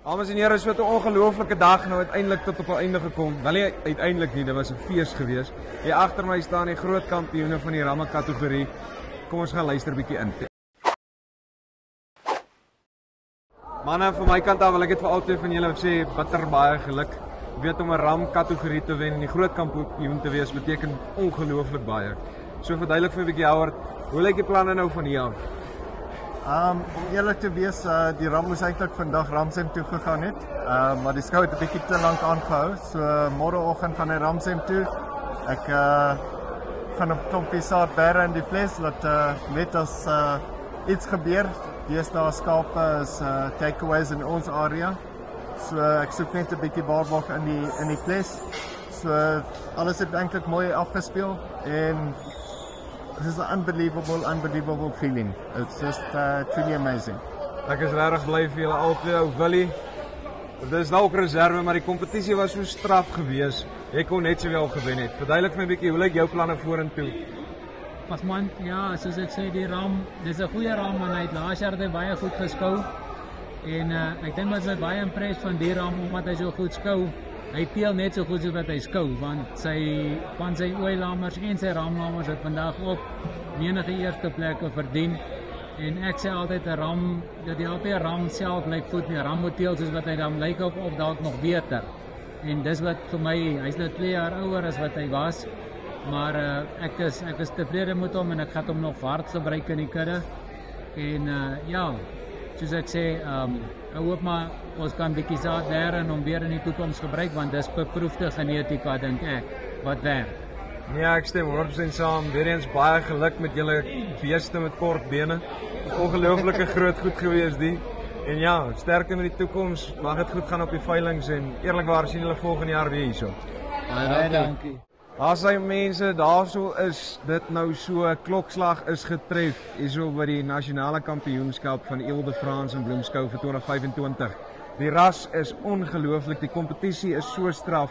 Dames en here, so 'n ongelooflike dag nou uiteindelik tot op 'n einde gekom. Wel nie uiteindelik nie, dit was 'n fees geweest. Hier agter my staan die groot kampioene van die ramme kategorie. Kom ons gaan luister 'n bietjie in. Manne, van my kant af wil ek dit vir albei van julle sê, bitter baie geluk. Ek weet om 'n ram kategorie te wen en die groot kampioen te wees beteken ongelooflik baie. So verduidelik vir 'n bietjie Howard, hoe lyk die planne nou van hier af? Om eerlik te wees, die ram moes eintlik vandag Ramsem toe gegaan het, maar die skou het 'n bietjie te lank aangehou, so môreoggend gaan hy Ramsem toe. Ek gaan op klompie saadbere in die vleis, laat net as iets gebeur. Deesdae skape is takeaways in ons area, so ek soek net 'n bietjie waarborg in die vleis. So alles het eintlik mooi afgespeel en this is an unbelievable feeling. It's just truly amazing. Ek is regtig bly vir julle albei, ou Willie. Dit is nou ook reserve, maar die kompetisie was so straf geweest. Jy kon net sowel gewen het. Verduidelik vir my 'n bietjie, hoe lyk jou planne vorentoe? Pas man, ja, soos ek sê, die ram, dis 'n goeie ram en hy het laas jaar dit baie goed geskou. En ek dink ons is baie impressed van die ram omdat hy so goed skou. Hy teel net so goed soos wat hy skou, want van sy ooilammers en sy ramlammers het vandag ook menige eerste plekke verdien. En ek sê altyd 'n ram, dat die albei ram self lyk goed nie. Ram moet teel soos wat hy dan lyk of dalk nog beter. En dis wat vir my, hy's nou 2 jaar ouer as wat hy was. Maar ek is tevrede met hom en ek gaan hom nog hard gebruik in die kudde. En ja, soos ek sê, ek hoop maar ons kan bietjie saad leer en hom weer in die toekoms gebruik, want dis beproefde genetika, dink ek, wat werk. Ja, ek stem 100% saam. Weer eens baie geluk met julle beeste met kort bene. Ongelooflike groot goed gewees die. En ja, sterkte met die toekoms. Mag dit goed gaan op die veilings en eerlikwaar sien hulle volgende jaar weer hierso. Baie dankie. As hy mense, daarso is dit nou so, klokslag is getref hierso by die nasionale kampioenskap van Ile de France in Bloemskou vir 2025. Die ras is ongelooflik, die kompetisie is so straf.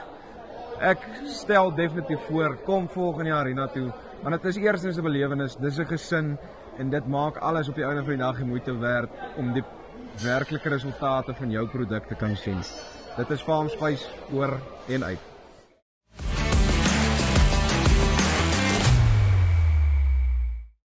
Ek stel definitief voor, kom volgende jaar hiernatoe, want dit is eerstens 'n belewenis, dis 'n gesin en dit maak alles op die einde van die dag die moeite werd om die werklike resultate van jou produk te kan sien. Dit is Farm Spice oor en uit.